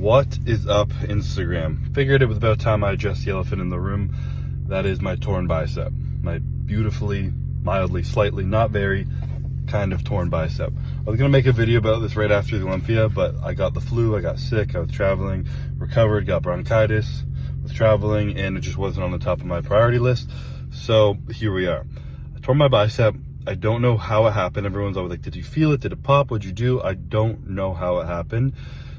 What is up, Instagram? Figured it was about time I addressed the elephant in the room. That is my torn bicep. My beautifully, mildly, slightly, not very, kind of torn bicep. I was gonna make a video about this right after the Olympia, but I got the flu, I got sick, I was traveling, recovered, got bronchitis, was traveling, and it just wasn't on the top of my priority list. So here we are. I tore my bicep. I don't know how it happened. Everyone's always like, did you feel it? Did it pop? What'd you do? I don't know how it happened.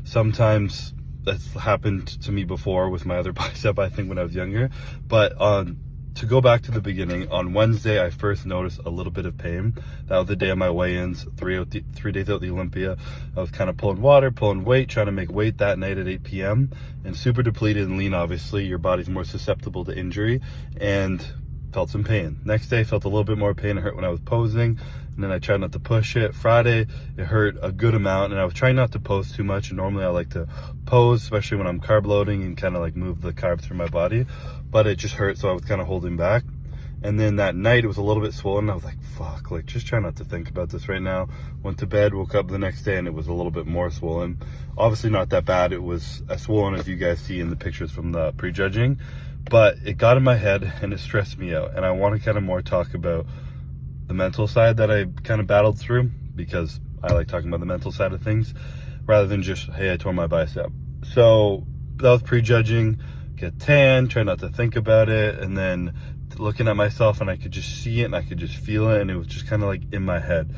Sometimes that's happened to me before with my other bicep, I think, when I was younger. But to go back to the beginning, on Wednesday, I first noticed a little bit of pain. That was the day of my weigh-ins, 3 days out the Olympia. I was kind of pulling water, pulling weight, trying to make weight that night at 8 p.m. and super depleted and lean, obviously. Your body's more susceptible to injury, and felt some pain. Next day, felt a little bit more pain. It hurt when I was posing, and then I tried not to push it. Friday, it hurt a good amount, and I was trying not to pose too much. And normally I like to pose, especially when I'm carb loading and kind of like move the carbs through my body, but it just hurt, so I was kind of holding back. And then that night, it was a little bit swollen. I was like, fuck, like, just try not to think about this right now. Went to bed, woke up the next day, and it was a little bit more swollen. Obviously not that bad. It was as swollen as you guys see in the pictures from the prejudging, but it got in my head and it stressed me out. And I want to kind of more talk about the mental side that I kind of battled through, because I like talking about the mental side of things rather than just, hey, I tore my bicep. So that was prejudging, get tan, try not to think about it, and then looking at myself, and I could just see it and I could just feel it, and it was just kind of like in my head.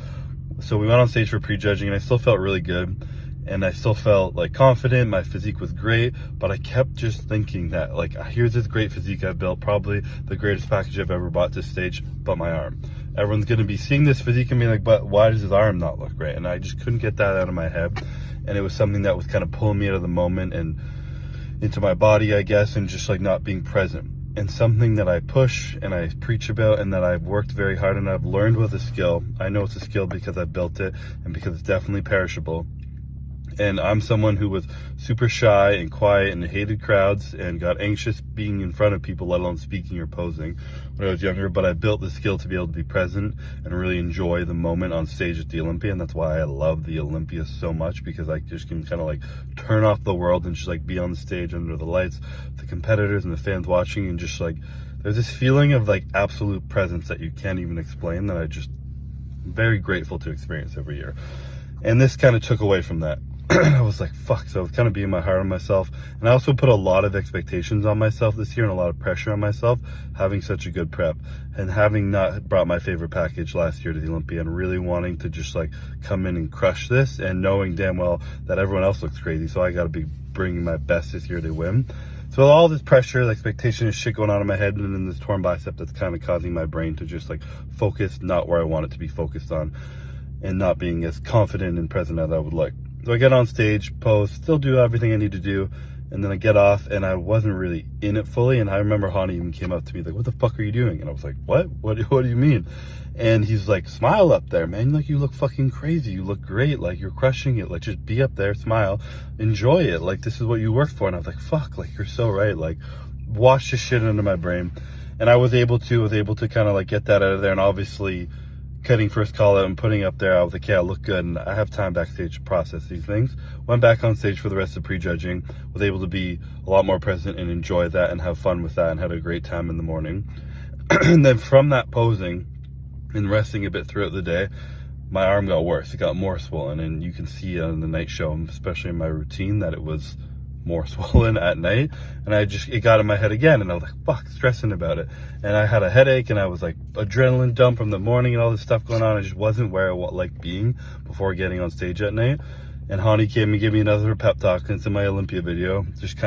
So we went on stage for prejudging, and I still felt really good, and I still felt like confident. My physique was great, but I kept just thinking that, like, here's this great physique I've built, probably the greatest package I've ever bought to stage, but my arm. Everyone's going to be seeing this physique and being like, but why does his arm not look great? And I just couldn't get that out of my head. And it was something that was kind of pulling me out of the moment and into my body, I guess, and just like not being present. And something that I push and I preach about, and that I've worked very hard and I've learned with a skill. I know it's a skill because I've built it and because it's definitely perishable. And I'm someone who was super shy and quiet and hated crowds and got anxious being in front of people, let alone speaking or posing when I was younger. But I built the skill to be able to be present and really enjoy the moment on stage at the Olympia. And that's why I love the Olympia so much, because I just can kind of like turn off the world and just like be on the stage under the lights, the competitors and the fans watching, and just like, there's this feeling of like absolute presence that you can't even explain, that I just am very grateful to experience every year. And this kind of took away from that. I was like, fuck. So I was kind of being my hard on myself. And I also put a lot of expectations on myself this year and a lot of pressure on myself, having such a good prep and having not brought my favorite package last year to the Olympia, and really wanting to just like come in and crush this, and knowing damn well that everyone else looks crazy. So I got to be bringing my best this year to win. So all this pressure, the expectation, and shit going on in my head, and then this torn bicep that's kind of causing my brain to just like focus not where I want it to be focused on, and not being as confident and present as I would like. So I get on stage, pose, still do everything I need to do, and then I get off, and I wasn't really in it fully. And I remember Hani even came up to me like, what the fuck are you doing? And I was like, what do you mean? And he's like, smile up there, man. Like, you look fucking crazy. You look great. Like, you're crushing it. Like, just be up there, smile, enjoy it. Like, this is what you worked for. And I was like, fuck, like, you're so right. Like, wash the shit into my brain. And I was able to kind of like get that out of there. And obviously, cutting first call out and putting up there, I was like, yeah, I look good, and I have time backstage to process these things. Went back on stage for the rest of prejudging, was able to be a lot more present and enjoy that and have fun with that, and had a great time in the morning. And then from that posing and resting a bit throughout the day, my arm got worse. It got more swollen, and you can see on the night show, especially in my routine, that it was more swollen at night. And it got in my head again, and I was like, fuck, stressing about it. And I had a headache, and I was like, adrenaline dump from the morning and all this stuff going on. I just wasn't where I like being before getting on stage at night. And Hani came and gave me another pep talk into my Olympia video, just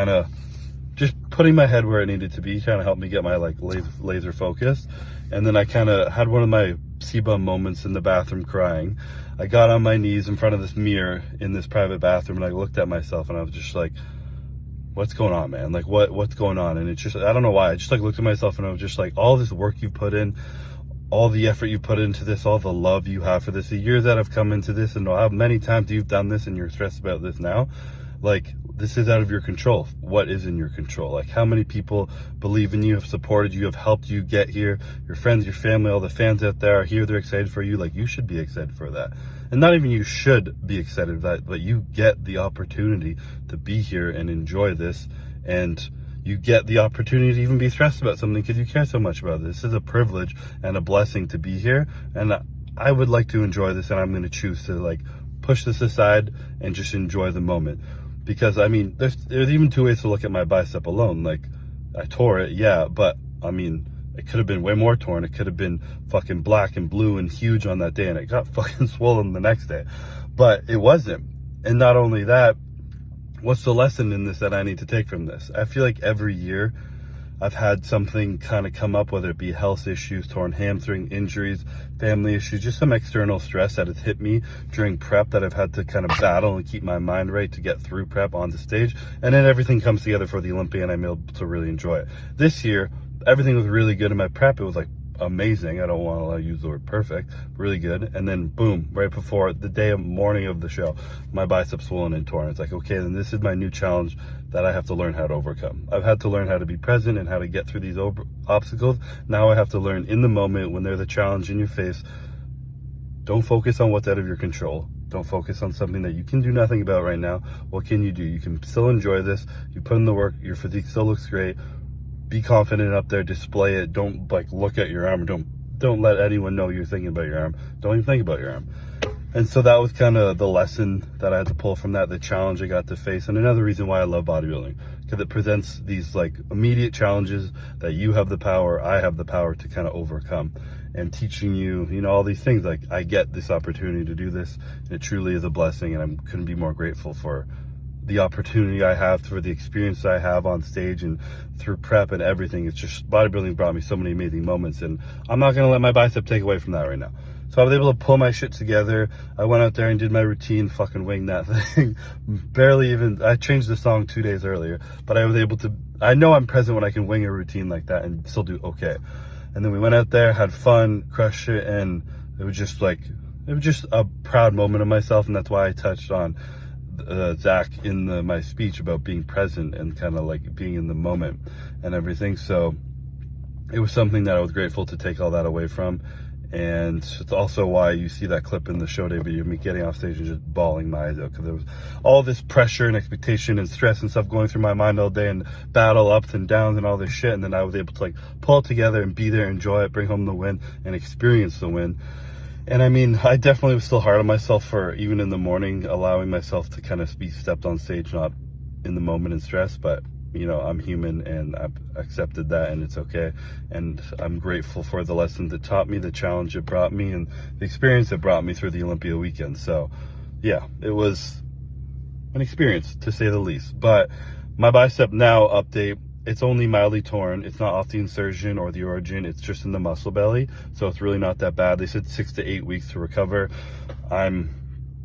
putting my head where it needed to be, trying to help me get my like laser focus. And then I kind of had one of my C-bum moments in the bathroom crying. I got on my knees in front of this mirror in this private bathroom, and I looked at myself, and I was just like, what's going on, man? Like, what's going on? And it's just, I don't know why. I just like looked at myself, and I was just like, all this work you put in, all the effort you put into this, all the love you have for this, the years that have come into this, and how many times you've done this and you're stressed about this now. Like, this is out of your control. What is in your control? Like, how many people believe in you, have supported you, have helped you get here? Your friends, your family, all the fans out there are here. They're excited for you. Like, you should be excited for that. and not even you should be excited about that, but you get the opportunity to be here and enjoy this, and you get the opportunity to even be stressed about something because you care so much about this. This is a privilege and a blessing to be here, and I would like to enjoy this, and I'm going to choose to like push this aside and just enjoy the moment. Because I mean, there's even two ways to look at my bicep alone. Like, I tore it, yeah, but I mean, it could have been way more torn. It could have been fucking black and blue and huge on that day, and it got fucking swollen the next day. But it wasn't. And not only that, what's the lesson in this that I need to take from this? I feel like every year I've had something kind of come up, whether it be health issues, torn hamstring, injuries, family issues, just some external stress that has hit me during prep that I've had to kind of battle and keep my mind right to get through prep on the stage. And then everything comes together for the Olympia, and I'm able to really enjoy it. This year, everything was really good in my prep. It was like amazing. I don't want to use the word perfect, really good. And then boom, right before the morning of the show, my biceps swollen and torn. It's like, okay, then this is my new challenge that I have to learn how to overcome. I've had to learn how to be present and how to get through these obstacles. Now I have to learn in the moment, when there's a challenge in your face, don't focus on what's out of your control. Don't focus on something that you can do nothing about right now. What can you do? You can still enjoy this. You put in the work. Your physique still looks great. Be confident up there, display it. Don't like look at your arm. Don't let anyone know you're thinking about your arm. Don't even think about your arm. And so that was kind of the lesson that I had to pull from that, the challenge I got to face. And another reason why I love bodybuilding, because it presents these like immediate challenges that you have the power, I have the power to kind of overcome, and teaching you, you know, all these things. Like, I get this opportunity to do this, and it truly is a blessing, and I couldn't be more grateful for the opportunity I have, for the experience I have on stage and through prep and everything. It's just, bodybuilding brought me so many amazing moments, and I'm not going to let my bicep take away from that right now. So I was able to pull my shit together. I went out there and did my routine, fucking wing that thing. Barely even, I changed the song 2 days earlier, but I was able to, I know I'm present when I can wing a routine like that and still do okay. And then we went out there, had fun, crushed it, and it was just like, it was just a proud moment of myself. And that's why I touched on Zach in my speech about being present and kind of like being in the moment and everything. So it was something that I was grateful to take all that away from. And it's also why you see that clip in the show day video of me getting off stage and just bawling my eyes out, because there was all this pressure and expectation and stress and stuff going through my mind all day, and battle ups and downs and all this shit. And then I was able to like pull it together and be there, enjoy it, bring home the win, and experience the win. And I mean, I definitely was still hard on myself for, even in the morning, allowing myself to kind of be stepped on stage, not in the moment and stress, but you know, I'm human, and I've accepted that, and it's okay. And I'm grateful for the lessons it taught me, the challenge it brought me, and the experience it brought me through the Olympia weekend. So yeah, it was an experience, to say the least. But my bicep now, update, it's only mildly torn. It's not off the insertion or the origin. It's just in the muscle belly. So it's really not that bad. They said 6 to 8 weeks to recover. I'm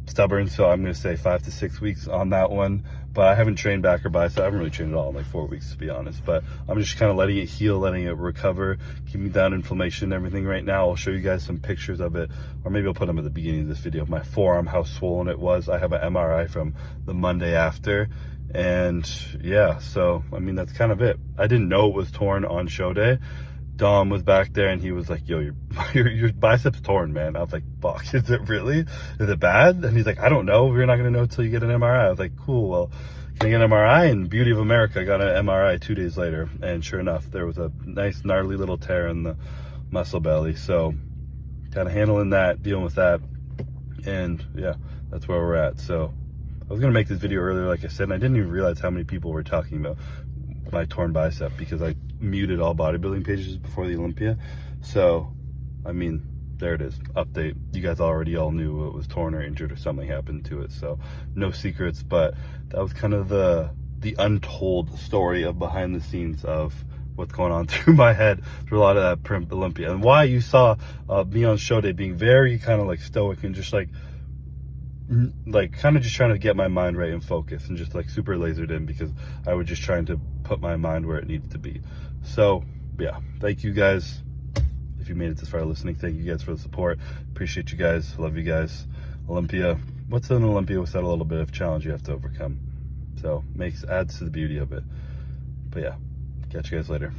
stubborn, so I'm going to say 5 to 6 weeks on that one. But I haven't trained back or bicep. I haven't really trained at all in like 4 weeks, to be honest. But I'm just kind of letting it heal, letting it recover, keeping down inflammation and everything right now. I'll show you guys some pictures of it, or maybe I'll put them at the beginning of this video, of my forearm, how swollen it was. I have an MRI from the Monday after. And yeah, so I mean, that's kind of it. I didn't know it was torn on show day. Dom was back there and he was like, yo, your bicep's torn, man. I was like, fuck, is it really? Is it bad? And he's like, I don't know. We're not going to know until you get an MRI. I was like, cool. Well, can I get an MRI? And beauty of America, I got an MRI 2 days later. And sure enough, there was a nice gnarly little tear in the muscle belly. So kind of handling that, dealing with that. And yeah, that's where we're at. So I was going to make this video earlier, like I said, and I didn't even realize how many people were talking about my torn bicep, because I muted all bodybuilding pages before the Olympia. So, I mean, there it is, update. You guys already all knew it was torn or injured or something happened to it. So, no secrets, but that was kind of the untold story of behind the scenes of what's going on through my head through a lot of that prep Olympia. And why you saw me on show day being very kind of like stoic and just like kind of just trying to get my mind right and focus, and just like super lasered in, because I was just trying to put my mind where it needed to be. So yeah, thank you guys. If you made it this far listening, thank you guys for the support. Appreciate you guys. Love you guys. Olympia, what's an Olympia without a little bit of challenge you have to overcome? So adds to the beauty of it. But yeah, catch you guys later.